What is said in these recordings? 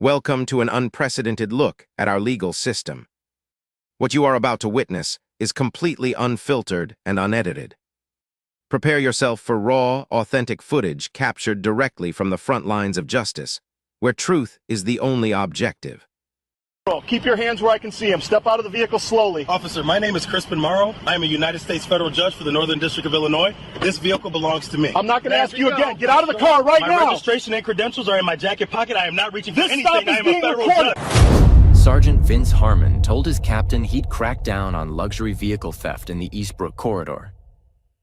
Welcome to an unprecedented look at our legal system. What you are about to witness is completely unfiltered and unedited. Prepare yourself for raw, authentic footage captured directly from the front lines of justice, where truth is the only objective. Keep your hands where I can see them. Step out of the vehicle slowly. Officer, my name is Crispin Morrow. I am a United States federal judge for the Northern District of Illinois. This vehicle belongs to me. I'm not going to ask you again. Get out of the car right now. My registration and credentials are in my jacket pocket. I am not reaching for anything. Stop is I am a being federal recorded. judge. Sergeant Vince Harmon told his captain he'd crack down on luxury vehicle theft in the Eastbrook corridor.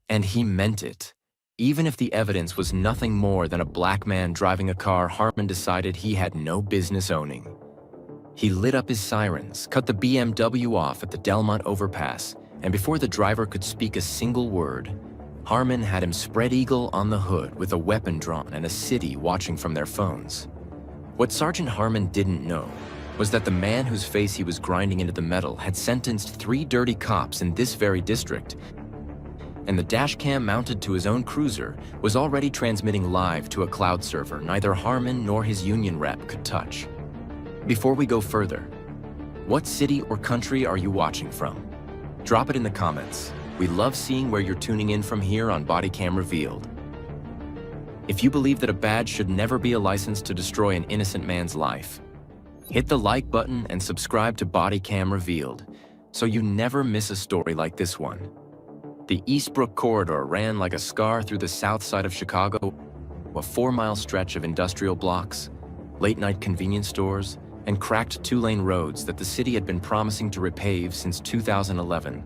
And he meant it. Even if the evidence was nothing more than a black man driving a car Harmon decided he had no business owning. He lit up his sirens, cut the BMW off at the Delmont overpass, and before the driver could speak a single word, Harmon had him spread eagle on the hood with a weapon drawn and a city watching from their phones. What Sergeant Harmon didn't know was that the man whose face he was grinding into the metal had sentenced 3 dirty cops in this very district, and the dashcam mounted to his own cruiser was already transmitting live to a cloud server neither Harmon nor his union rep could touch. Before we go further, what city or country are you watching from? Drop it in the comments. We love seeing where you're tuning in from here on Bodycam Revealed. If you believe that a badge should never be a license to destroy an innocent man's life, hit the like button and subscribe to Bodycam Revealed so you never miss a story like this one. The Eastbrook corridor ran like a scar through the south side of Chicago, a 4-mile stretch of industrial blocks, late-night convenience stores, and cracked 2-lane roads that the city had been promising to repave since 2011.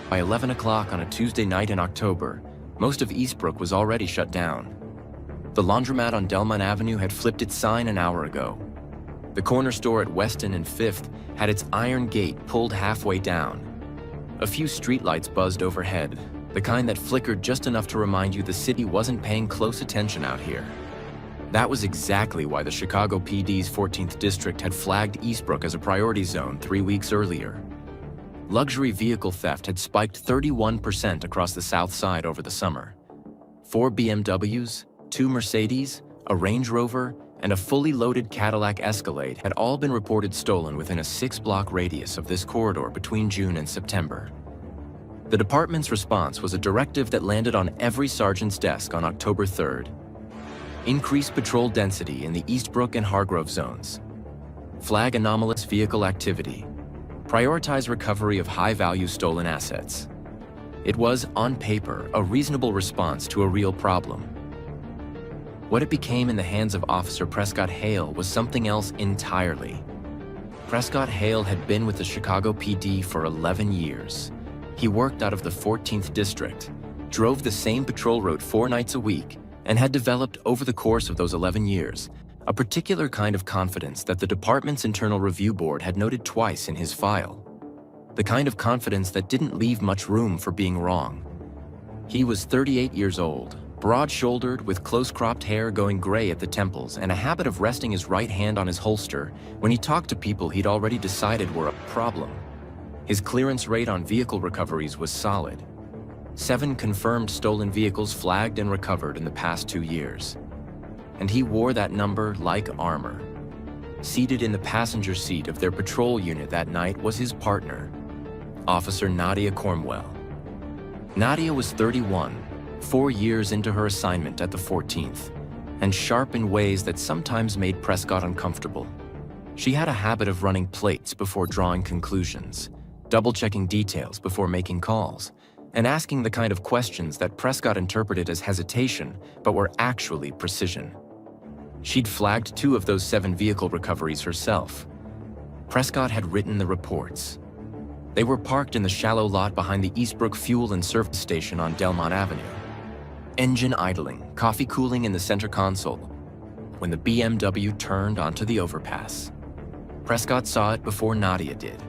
By 11 o'clock on a Tuesday night in October, most of Eastbrook was already shut down. The laundromat on Delmont Avenue had flipped its sign an hour ago. The corner store at Weston and 5th had its iron gate pulled halfway down. A few streetlights buzzed overhead, the kind that flickered just enough to remind you the city wasn't paying close attention out here. That was exactly why the Chicago PD's 14th District had flagged Eastbrook as a priority zone 3 weeks earlier. Luxury vehicle theft had spiked 31% across the south side over the summer. 4 BMWs, 2 Mercedes, a Range Rover, and a fully loaded Cadillac Escalade had all been reported stolen within a 6-block radius of this corridor between June and September. The department's response was a directive that landed on every sergeant's desk on October 3rd. Increase patrol density in the Eastbrook and Hargrove zones. Flag anomalous vehicle activity. Prioritize recovery of high-value stolen assets. It was, on paper, a reasonable response to a real problem. What it became in the hands of Officer Prescott Hale was something else entirely. Prescott Hale had been with the Chicago PD for 11 years. He worked out of the 14th District, drove the same patrol route 4 nights a week, and had developed over the course of those 11 years a particular kind of confidence that the department's internal review board had noted twice in his file. The kind of confidence that didn't leave much room for being wrong. He was 38 years old, broad-shouldered with close-cropped hair going gray at the temples and a habit of resting his right hand on his holster when he talked to people he'd already decided were a problem. His clearance rate on vehicle recoveries was solid. 7 confirmed stolen vehicles flagged and recovered in the past 2 years. And he wore that number like armor. Seated in the passenger seat of their patrol unit that night was his partner, Officer Nadia Cornwell. Nadia was 31, 4 years into her assignment at the 14th, and sharp in ways that sometimes made Prescott uncomfortable. She had a habit of running plates before drawing conclusions, double-checking details before making calls, and asking the kind of questions that Prescott interpreted as hesitation, but were actually precision. She'd flagged 2 of those 7 vehicle recoveries herself. Prescott had written the reports. They were parked in the shallow lot behind the Eastbrook Fuel and Service Station on Delmont Avenue. Engine idling, coffee cooling in the center console, when the BMW turned onto the overpass. Prescott saw it before Nadia did.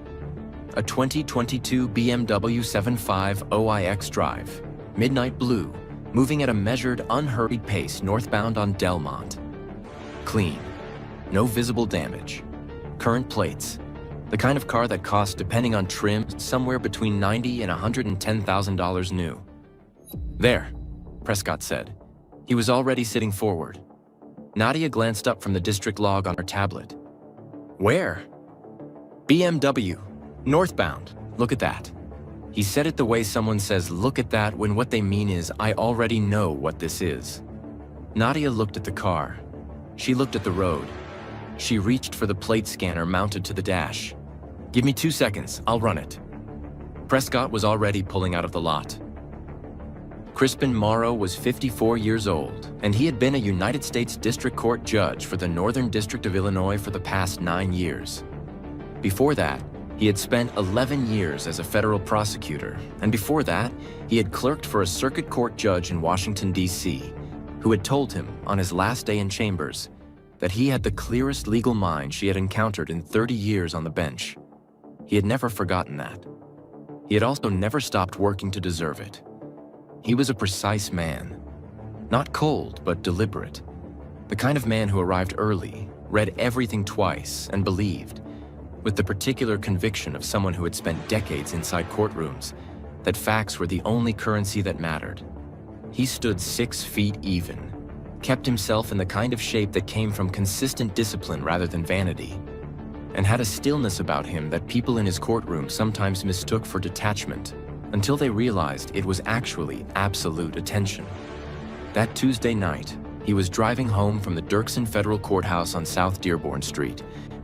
A 2022 BMW 7.5 OIX drive, midnight blue, moving at a measured, unhurried pace northbound on Delmont. Clean, no visible damage. Current plates, the kind of car that costs, depending on trim, somewhere between $90,000 and $110,000 new. There, Prescott said. He was already sitting forward. Nadia glanced up from the district log on her tablet, Where? BMW. Northbound. Look at that. He said it the way someone says, look at that, when what they mean is, I already know what this is. Nadia looked at the car. She looked at the road. She reached for the plate scanner mounted to the dash. Give me 2 seconds, I'll run it. Prescott was already pulling out of the lot. Crispin Morrow was 54 years old, and he had been a United States District Court judge for the Northern District of Illinois for the past 9 years. Before that, he had spent 11 years as a federal prosecutor, and before that, he had clerked for a circuit court judge in Washington, D.C., who had told him on his last day in chambers that he had the clearest legal mind she had encountered in 30 years on the bench. He had never forgotten that. He had also never stopped working to deserve it. He was a precise man. Not cold, but deliberate. The kind of man who arrived early, read everything twice, and believed, with the particular conviction of someone who had spent decades inside courtrooms, that facts were the only currency that mattered. He stood 6 feet even, kept himself in the kind of shape that came from consistent discipline rather than vanity, and had a stillness about him that people in his courtroom sometimes mistook for detachment, until they realized it was actually absolute attention. That Tuesday night, he was driving home from the Dirksen Federal Courthouse on South Dearborn Street,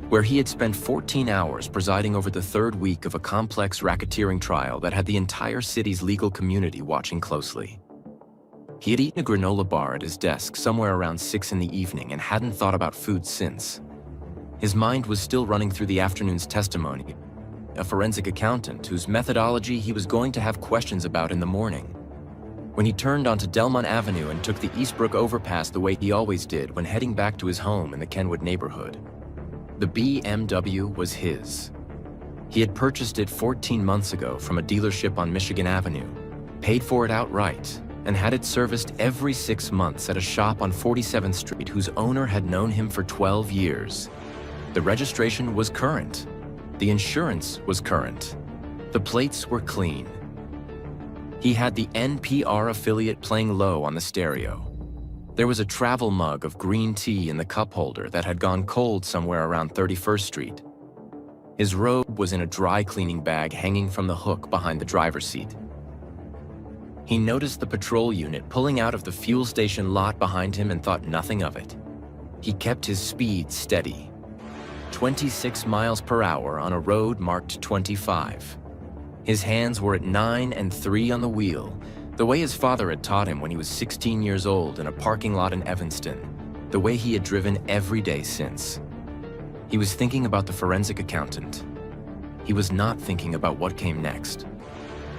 where he had spent 14 hours presiding over the 3rd week of a complex racketeering trial that had the entire city's legal community watching closely. He had eaten a granola bar at his desk somewhere around 6 in the evening and hadn't thought about food since. His mind was still running through the afternoon's testimony, a forensic accountant whose methodology he was going to have questions about in the morning, when he turned onto Delmont Avenue and took the Eastbrook overpass the way he always did when heading back to his home in the Kenwood neighborhood. The BMW was his. He had purchased it 14 months ago from a dealership on Michigan Avenue, paid for it outright, and had it serviced every 6 months at a shop on 47th Street whose owner had known him for 12 years. The registration was current. The insurance was current. The plates were clean. He had the NPR affiliate playing low on the stereo. There was a travel mug of green tea in the cup holder that had gone cold somewhere around 31st Street. His robe was in a dry cleaning bag hanging from the hook behind the driver's seat. He noticed the patrol unit pulling out of the fuel station lot behind him and thought nothing of it. He kept his speed steady. 26 miles per hour on a road marked 25. His hands were at 9 and 3 on the wheel, the way his father had taught him when he was 16 years old in a parking lot in Evanston, the way he had driven every day since. He was thinking about the forensic accountant. He was not thinking about what came next.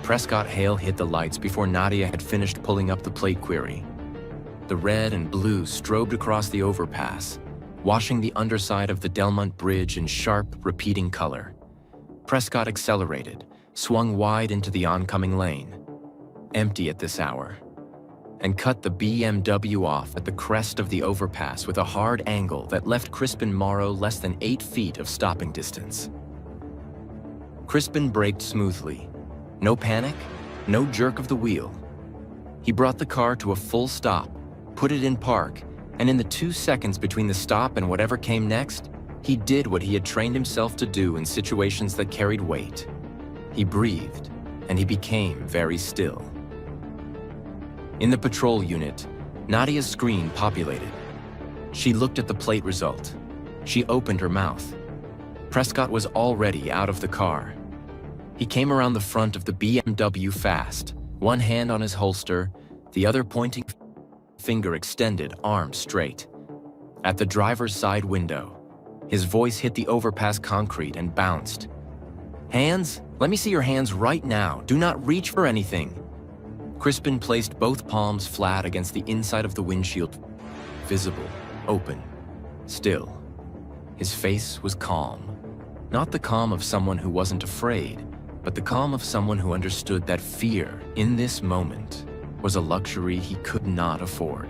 Prescott Hale hit the lights before Nadia had finished pulling up the plate query. The red and blue strobed across the overpass, washing the underside of the Delmont Bridge in sharp, repeating color. Prescott accelerated, swung wide into the oncoming lane, empty at this hour, and cut the BMW off at the crest of the overpass with a hard angle that left Crispin Morrow less than 8 feet of stopping distance. Crispin braked smoothly. No panic, no jerk of the wheel. He brought the car to a full stop, put it in park, and in the 2 seconds between the stop and whatever came next, he did what he had trained himself to do in situations that carried weight. He breathed, and he became very still. In the patrol unit, Nadia's screen populated. She looked at the plate result. She opened her mouth. Prescott was already out of the car. He came around the front of the BMW fast, one hand on his holster, the other pointing finger extended, arm straight. At the driver's side window, his voice hit the overpass concrete and bounced. Hands? Let me see your hands right now. Do not reach for anything. Crispin placed both palms flat against the inside of the windshield, visible, open, still. His face was calm. Not the calm of someone who wasn't afraid, but the calm of someone who understood that fear, in this moment, was a luxury he could not afford.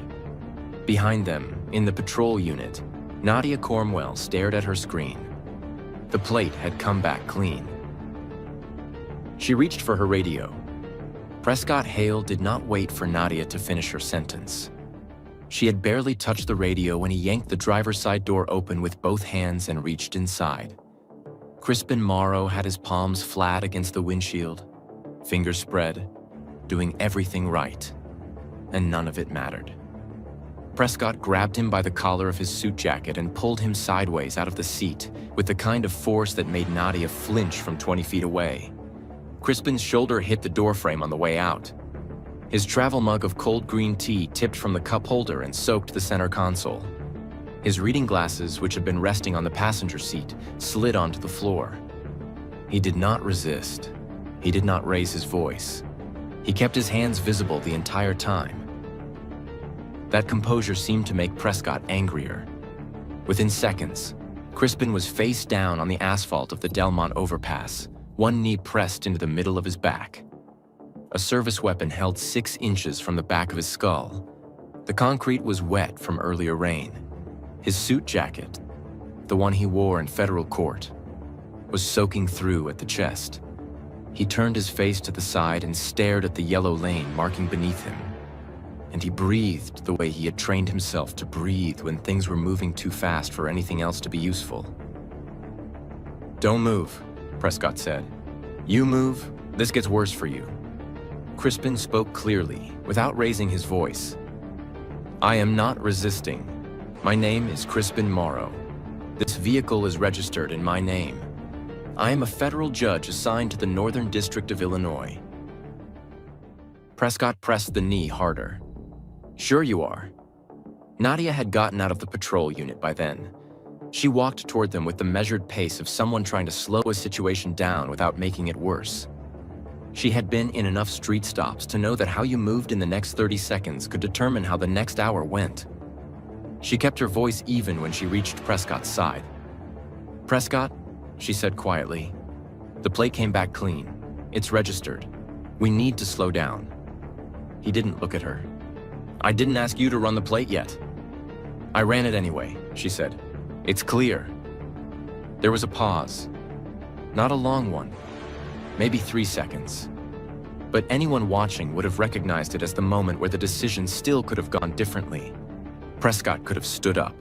Behind them, in the patrol unit, Nadia Cornwell stared at her screen. The plate had come back clean. She reached for her radio. Prescott Hale did not wait for Nadia to finish her sentence. She had barely touched the radio when he yanked the driver's side door open with both hands and reached inside. Crispin Morrow had his palms flat against the windshield, fingers spread, doing everything right, and none of it mattered. Prescott grabbed him by the collar of his suit jacket and pulled him sideways out of the seat with the kind of force that made Nadia flinch from 20 feet away. Crispin's shoulder hit the doorframe on the way out. His travel mug of cold green tea tipped from the cup holder and soaked the center console. His reading glasses, which had been resting on the passenger seat, slid onto the floor. He did not resist. He did not raise his voice. He kept his hands visible the entire time. That composure seemed to make Prescott angrier. Within seconds, Crispin was face down on the asphalt of the Delmont overpass, one knee pressed into the middle of his back. A service weapon held 6 inches from the back of his skull. The concrete was wet from earlier rain. His suit jacket, the one he wore in federal court, was soaking through at the chest. He turned his face to the side and stared at the yellow lane marking beneath him. And he breathed the way he had trained himself to breathe when things were moving too fast for anything else to be useful. "Don't move," Prescott said. "You move, this gets worse for you." Crispin spoke clearly, without raising his voice. "I am not resisting. My name is Crispin Morrow. This vehicle is registered in my name. I am a federal judge assigned to the Northern District of Illinois." Prescott pressed the knee harder. "Sure you are." Nadia had gotten out of the patrol unit by then. She walked toward them with the measured pace of someone trying to slow a situation down without making it worse. She had been in enough street stops to know that how you moved in the next 30 seconds could determine how the next hour went. She kept her voice even when she reached Prescott's side. "Prescott," she said quietly, "the plate came back clean. It's registered. We need to slow down." He didn't look at her. "I didn't ask you to run the plate yet." "I ran it anyway," she said. "It's clear." There was a pause. Not a long one. Maybe 3 seconds. But anyone watching would have recognized it as the moment where the decision still could have gone differently. Prescott could have stood up.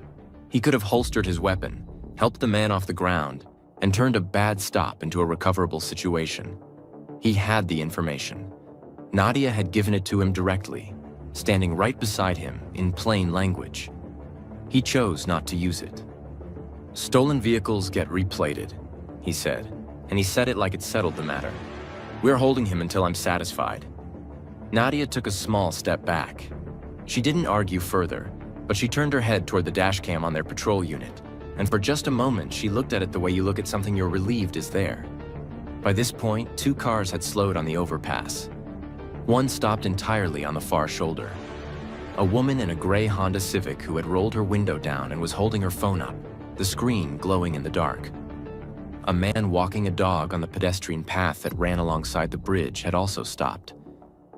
He could have holstered his weapon, helped the man off the ground, and turned a bad stop into a recoverable situation. He had the information. Nadia had given it to him directly, standing right beside him in plain language. He chose not to use it. "Stolen vehicles get replated," he said, and he said it like it settled the matter. "We're holding him until I'm satisfied." Nadia took a small step back. She didn't argue further, but she turned her head toward the dash cam on their patrol unit, and for just a moment she looked at it the way you look at something you're relieved is there. By this point, 2 cars had slowed on the overpass. One stopped entirely on the far shoulder. A woman in a gray Honda Civic who had rolled her window down and was holding her phone up, the screen glowing in the dark. A man walking a dog on the pedestrian path that ran alongside the bridge had also stopped.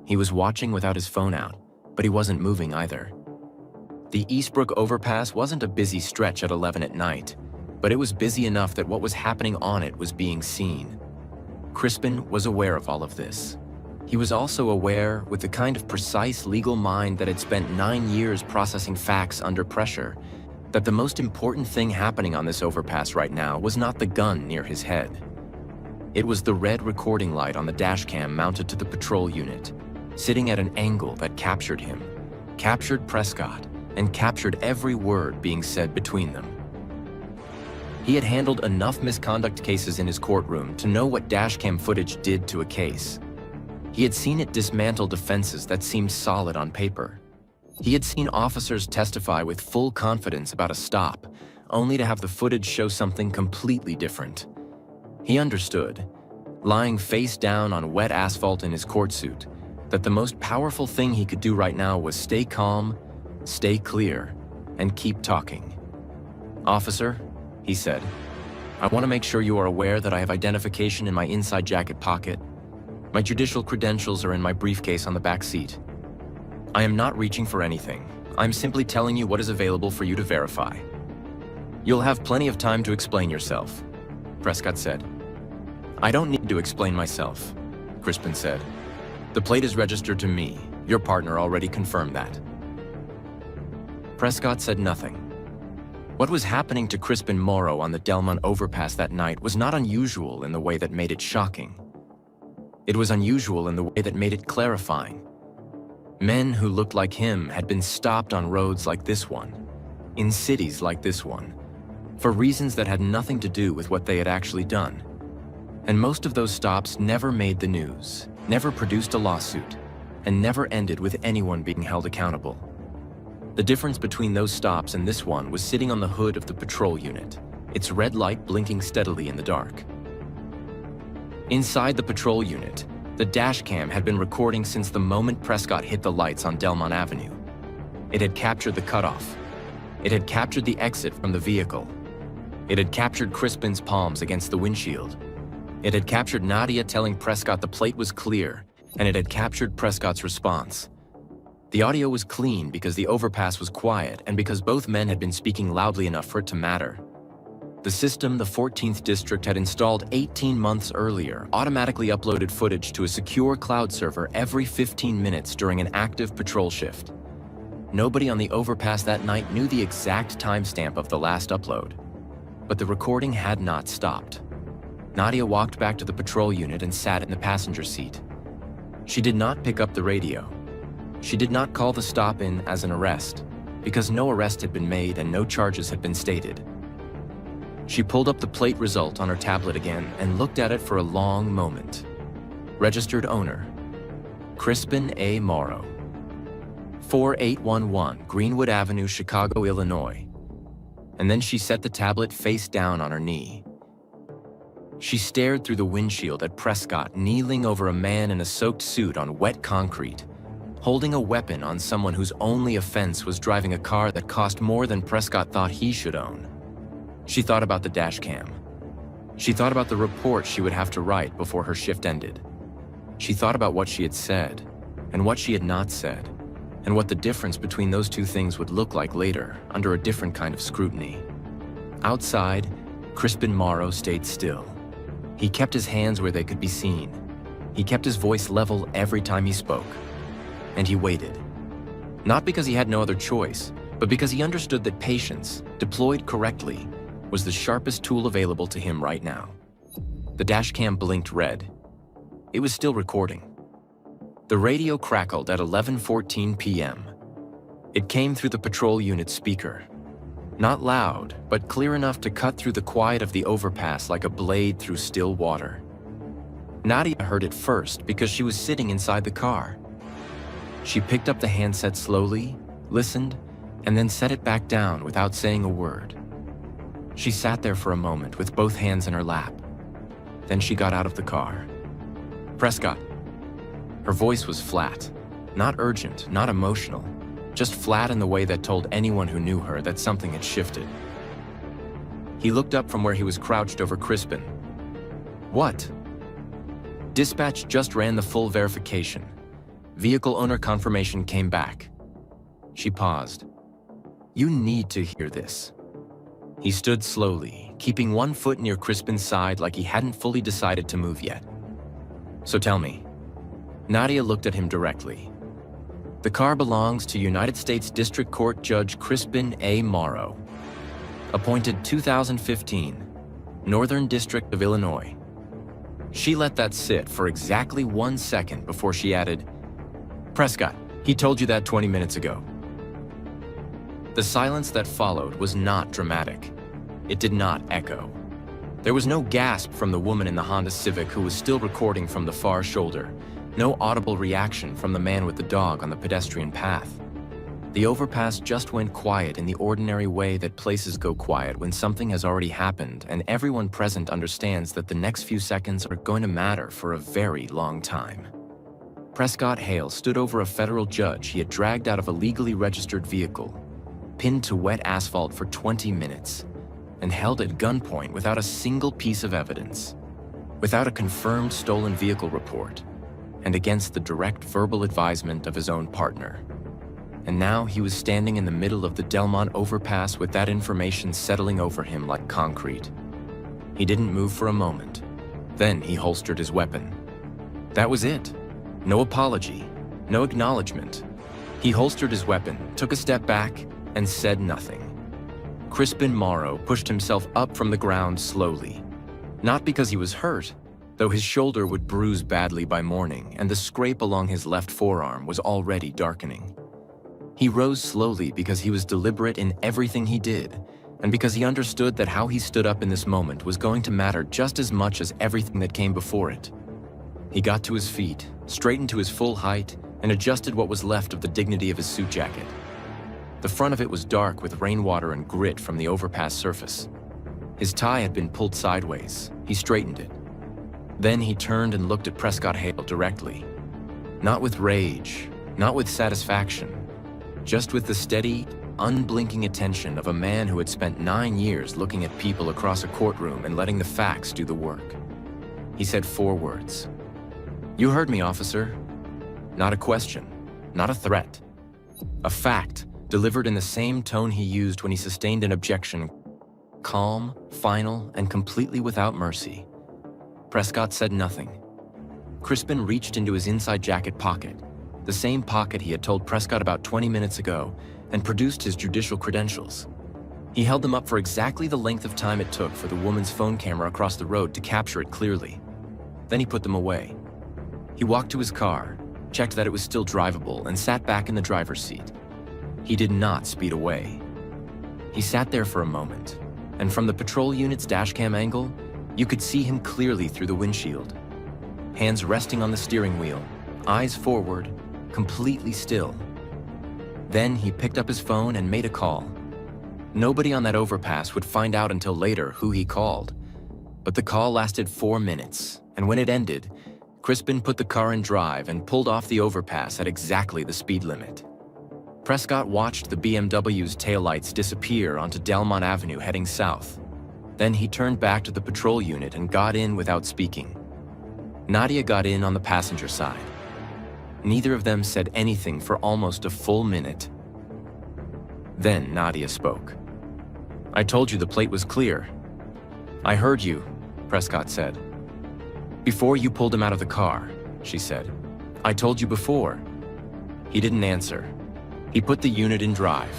He was watching without his phone out, but he wasn't moving either. The Eastbrook overpass wasn't a busy stretch at 11 at night, but it was busy enough that what was happening on it was being seen. Crispin was aware of all of this. He was also aware, with the kind of precise legal mind that had spent 9 years processing facts under pressure, that the most important thing happening on this overpass right now was not the gun near his head. It was the red recording light on the dashcam mounted to the patrol unit, sitting at an angle that captured him, captured Prescott, and captured every word being said between them. He had handled enough misconduct cases in his courtroom to know what dashcam footage did to a case. He had seen it dismantle defenses that seemed solid on paper. He had seen officers testify with full confidence about a stop, only to have the footage show something completely different. He understood, lying face down on wet asphalt in his court suit, that the most powerful thing he could do right now was stay calm, stay clear, and keep talking. "Officer," he said, "I want to make sure you are aware that I have identification in my inside jacket pocket. My judicial credentials are in my briefcase on the back seat. I am not reaching for anything. I'm simply telling you what is available for you to verify. You'll have plenty of time to explain yourself," Prescott said. "I don't need to explain myself," Crispin said. "The plate is registered to me. Your partner already confirmed that." Prescott said nothing. What was happening to Crispin Morrow on the Delmont overpass that night was not unusual in the way that made it shocking. It was unusual in the way that made it clarifying. Men who looked like him had been stopped on roads like this one, in cities like this one, for reasons that had nothing to do with what they had actually done. And most of those stops never made the news, never produced a lawsuit, and never ended with anyone being held accountable. The difference between those stops and this one was sitting on the hood of the patrol unit, its red light blinking steadily in the dark. Inside the patrol unit, the dash cam had been recording since the moment Prescott hit the lights on Delmont Avenue. It had captured the cutoff. It had captured the exit from the vehicle. It had captured Crispin's palms against the windshield. It had captured Nadia telling Prescott the plate was clear, and it had captured Prescott's response. The audio was clean because the overpass was quiet and because both men had been speaking loudly enough for it to matter. The system the 14th District had installed 18 months earlier automatically uploaded footage to a secure cloud server every 15 minutes during an active patrol shift. Nobody on the overpass that night knew the exact timestamp of the last upload, but the recording had not stopped. Nadia walked back to the patrol unit and sat in the passenger seat. She did not pick up the radio. She did not call the stop in as an arrest, because no arrest had been made and no charges had been stated. She pulled up the plate result on her tablet again and looked at it for a long moment. Registered owner, Crispin A. Morrow. 4811 Greenwood Avenue, Chicago, Illinois. And then she set the tablet face down on her knee. She stared through the windshield at Prescott kneeling over a man in a soaked suit on wet concrete, holding a weapon on someone whose only offense was driving a car that cost more than Prescott thought he should own. She thought about the dash cam. She thought about the report she would have to write before her shift ended. She thought about what she had said, and what she had not said, and what the difference between those two things would look like later, under a different kind of scrutiny. Outside, Crispin Morrow stayed still. He kept his hands where they could be seen. He kept his voice level every time he spoke. And he waited. Not because he had no other choice, but because he understood that patience, deployed correctly, was the sharpest tool available to him right now. The dashcam blinked red. It was still recording. The radio crackled at 11:14 p.m. It came through the patrol unit speaker. Not loud, but clear enough to cut through the quiet of the overpass like a blade through still water. Nadia heard it first because she was sitting inside the car. She picked up the handset slowly, listened, and then set it back down without saying a word. She sat there for a moment with both hands in her lap. Then she got out of the car. Prescott. Her voice was flat, not urgent, not emotional, just flat in the way that told anyone who knew her that something had shifted. He looked up from where he was crouched over Crispin. What? Dispatch just ran the full verification. Vehicle owner confirmation came back. She paused. You need to hear this. He stood slowly, keeping one foot near Crispin's side like he hadn't fully decided to move yet. So tell me. Nadia looked at him directly. The car belongs to United States District Court Judge Crispin A. Morrow, appointed 2015, Northern District of Illinois. She let that sit for exactly 1 second before she added, Prescott, he told you that 20 minutes ago. The silence that followed was not dramatic. It did not echo. There was no gasp from the woman in the Honda Civic who was still recording from the far shoulder, no audible reaction from the man with the dog on the pedestrian path. The overpass just went quiet in the ordinary way that places go quiet when something has already happened and everyone present understands that the next few seconds are going to matter for a very long time. Prescott Hale stood over a federal judge he had dragged out of a legally registered vehicle, pinned to wet asphalt for 20 minutes, and held at gunpoint without a single piece of evidence, without a confirmed stolen vehicle report, and against the direct verbal advisement of his own partner. And now he was standing in the middle of the Delmont overpass with that information settling over him like concrete. He didn't move for a moment. Then he holstered his weapon. That was it. No apology, no acknowledgement. He holstered his weapon, took a step back, and said nothing. Crispin Morrow pushed himself up from the ground slowly. Not because he was hurt, though his shoulder would bruise badly by morning and the scrape along his left forearm was already darkening. He rose slowly because he was deliberate in everything he did, and because he understood that how he stood up in this moment was going to matter just as much as everything that came before it. He got to his feet, straightened to his full height, and adjusted what was left of the dignity of his suit jacket. The front of it was dark with rainwater and grit from the overpass surface. His tie had been pulled sideways. He straightened it. Then he turned and looked at Prescott Hale directly. Not with rage, not with satisfaction, just with the steady, unblinking attention of a man who had spent 9 years looking at people across a courtroom and letting the facts do the work. He said 4 words. "You heard me, officer." Not a question, not a threat. A fact, delivered in the same tone he used when he sustained an objection, calm, final, and completely without mercy. Prescott said nothing. Crispin reached into his inside jacket pocket, the same pocket he had told Prescott about 20 minutes ago, and produced his judicial credentials. He held them up for exactly the length of time it took for the woman's phone camera across the road to capture it clearly. Then he put them away. He walked to his car, checked that it was still drivable, and sat back in the driver's seat. He did not speed away. He sat there for a moment, and from the patrol unit's dashcam angle, you could see him clearly through the windshield. Hands resting on the steering wheel, eyes forward, completely still. Then he picked up his phone and made a call. Nobody on that overpass would find out until later who he called. But the call lasted 4 minutes, and when it ended, Crispin put the car in drive and pulled off the overpass at exactly the speed limit. Prescott watched the BMW's taillights disappear onto Delmont Avenue heading south. Then he turned back to the patrol unit and got in without speaking. Nadia got in on the passenger side. Neither of them said anything for almost a full minute. Then Nadia spoke. "I told you the plate was clear." "I heard you," Prescott said. "Before you pulled him out of the car," she said. "I told you before." He didn't answer. He put the unit in drive.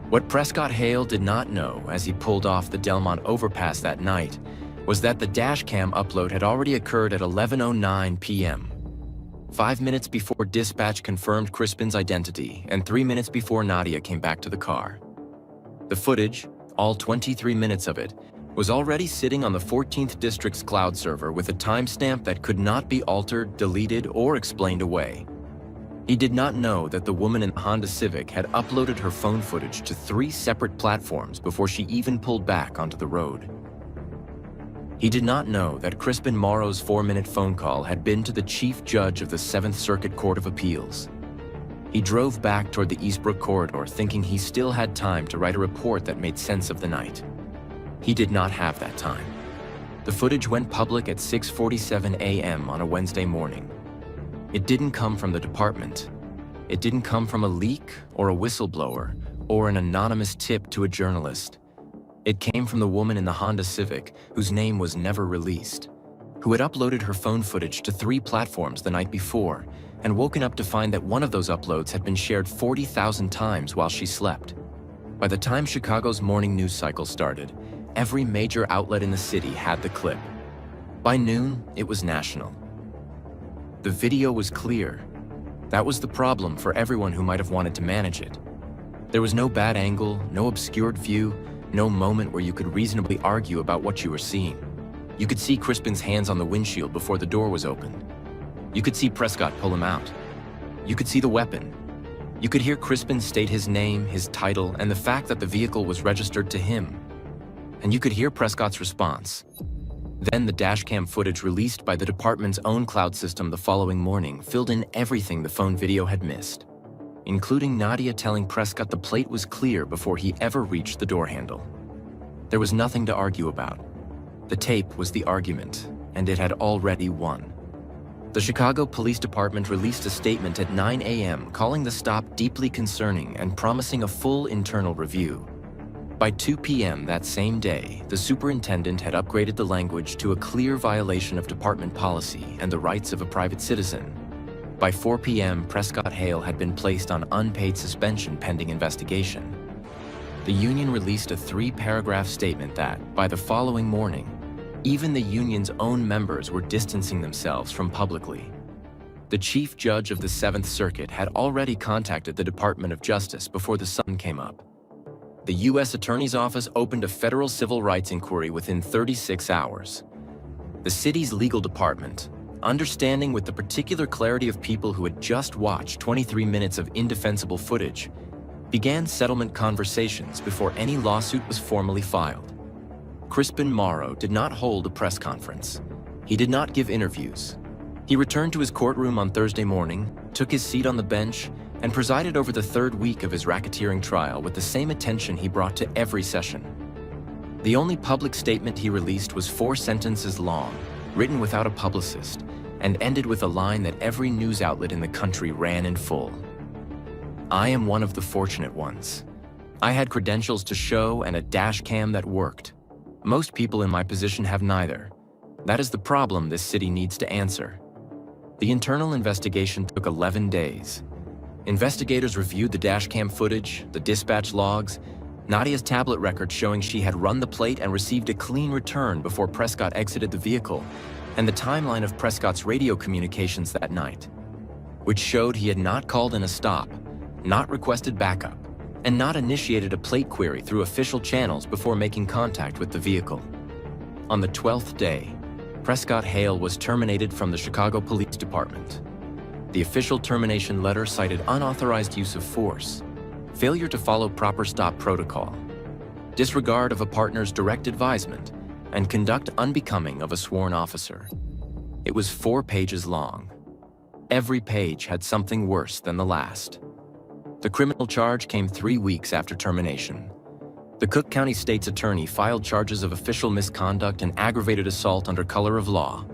What Prescott Hale did not know as he pulled off the Delmont overpass that night was that the dashcam upload had already occurred at 11:09 p.m. 5 minutes before dispatch confirmed Crispin's identity and 3 minutes before Nadia came back to the car. The footage, all 23 minutes of it, was already sitting on the 14th District's cloud server with a timestamp that could not be altered, deleted, or explained away. He did not know that the woman in the Honda Civic had uploaded her phone footage to 3 separate platforms before she even pulled back onto the road. He did not know that Crispin Morrow's 4-minute phone call had been to the chief judge of the 7th Circuit Court of Appeals. He drove back toward the Eastbrook corridor thinking he still had time to write a report that made sense of the night. He did not have that time. The footage went public at 6:47 a.m. on a Wednesday morning. It didn't come from the department. It didn't come from a leak or a whistleblower or an anonymous tip to a journalist. It came from the woman in the Honda Civic whose name was never released, who had uploaded her phone footage to 3 platforms the night before and woken up to find that one of those uploads had been shared 40,000 times while she slept. By the time Chicago's morning news cycle started, every major outlet in the city had the clip. By noon, it was national. The video was clear. That was the problem for everyone who might have wanted to manage it. There was no bad angle, no obscured view, no moment where you could reasonably argue about what you were seeing. You could see Crispin's hands on the windshield before the door was opened. You could see Prescott pull him out. You could see the weapon. You could hear Crispin state his name, his title, and the fact that the vehicle was registered to him. And you could hear Prescott's response. Then the dashcam footage released by the department's own cloud system the following morning filled in everything the phone video had missed, including Nadia telling Prescott the plate was clear before he ever reached the door handle. There was nothing to argue about. The tape was the argument, and it had already won. The Chicago Police Department released a statement at 9 a.m. calling the stop deeply concerning and promising a full internal review. By 2 p.m. that same day, the superintendent had upgraded the language to a clear violation of department policy and the rights of a private citizen. By 4 p.m., Prescott Hale had been placed on unpaid suspension pending investigation. The union released a 3-paragraph statement that, by the following morning, even the union's own members were distancing themselves from publicly. The chief judge of the 7th Circuit had already contacted the Department of Justice before the sun came up. The U.S. Attorney's Office opened a federal civil rights inquiry within 36 hours. The city's legal department, understanding with the particular clarity of people who had just watched 23 minutes of indefensible footage, began settlement conversations before any lawsuit was formally filed. Crispin Morrow did not hold a press conference. He did not give interviews. He returned to his courtroom on Thursday morning, took his seat on the bench, and presided over the 3rd week of his racketeering trial with the same attention he brought to every session. The only public statement he released was 4 sentences long, written without a publicist, and ended with a line that every news outlet in the country ran in full. "I am one of the fortunate ones. I had credentials to show and a dash cam that worked. Most people in my position have neither. That is the problem this city needs to answer." The internal investigation took 11 days. Investigators reviewed the dashcam footage, the dispatch logs, Nadia's tablet record showing she had run the plate and received a clean return before Prescott exited the vehicle, and the timeline of Prescott's radio communications that night, which showed he had not called in a stop, not requested backup, and not initiated a plate query through official channels before making contact with the vehicle. On the 12th day, Prescott Hale was terminated from the Chicago Police Department. The official termination letter cited unauthorized use of force, failure to follow proper stop protocol, disregard of a partner's direct advisement, and conduct unbecoming of a sworn officer. It was 4 pages long. Every page had something worse than the last. The criminal charge came 3 weeks after termination. The Cook County State's attorney filed charges of official misconduct and aggravated assault under color of law.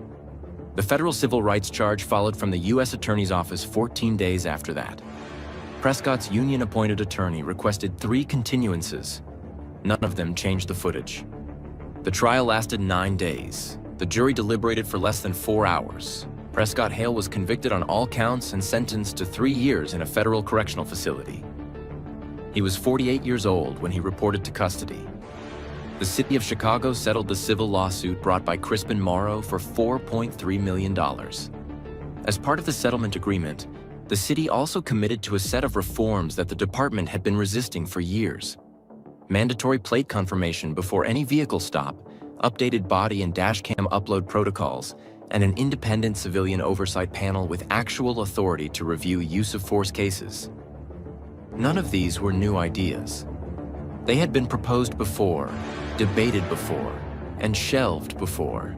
The federal civil rights charge followed from the U.S. Attorney's Office 14 days after that. Prescott's union-appointed attorney requested 3 continuances. None of them changed the footage. The trial lasted 9 days. The jury deliberated for less than 4 hours. Prescott Hale was convicted on all counts and sentenced to 3 years in a federal correctional facility. He was 48 years old when he reported to custody. The city of Chicago settled the civil lawsuit brought by Crispin Morrow for $4.3 million. As part of the settlement agreement, the city also committed to a set of reforms that the department had been resisting for years. Mandatory plate confirmation before any vehicle stop, updated body and dashcam upload protocols, and an independent civilian oversight panel with actual authority to review use of force cases. None of these were new ideas. They had been proposed before, debated before, and shelved before.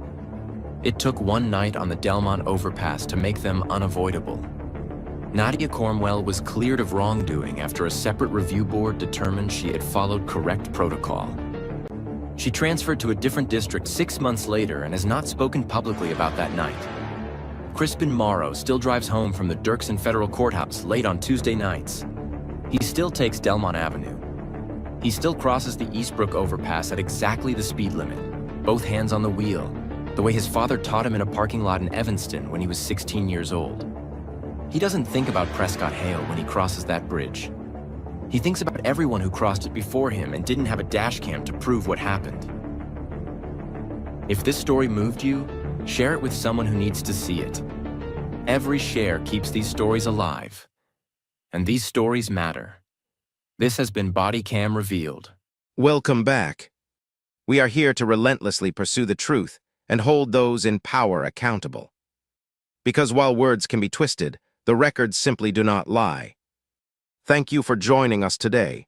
It took one night on the Delmont overpass to make them unavoidable. Nadia Cornwell was cleared of wrongdoing after a separate review board determined she had followed correct protocol. She transferred to a different district 6 months later and has not spoken publicly about that night. Crispin Morrow still drives home from the Dirksen Federal Courthouse late on Tuesday nights. He still takes Delmont Avenue. He still crosses the Eastbrook overpass at exactly the speed limit, both hands on the wheel, the way his father taught him in a parking lot in Evanston when he was 16 years old. He doesn't think about Prescott Hale when he crosses that bridge. He thinks about everyone who crossed it before him and didn't have a dash cam to prove what happened. If this story moved you, share it with someone who needs to see it. Every share keeps these stories alive. And these stories matter. This has been Bodycam Revealed. Welcome back. We are here to relentlessly pursue the truth and hold those in power accountable. Because while words can be twisted, the records simply do not lie. Thank you for joining us today.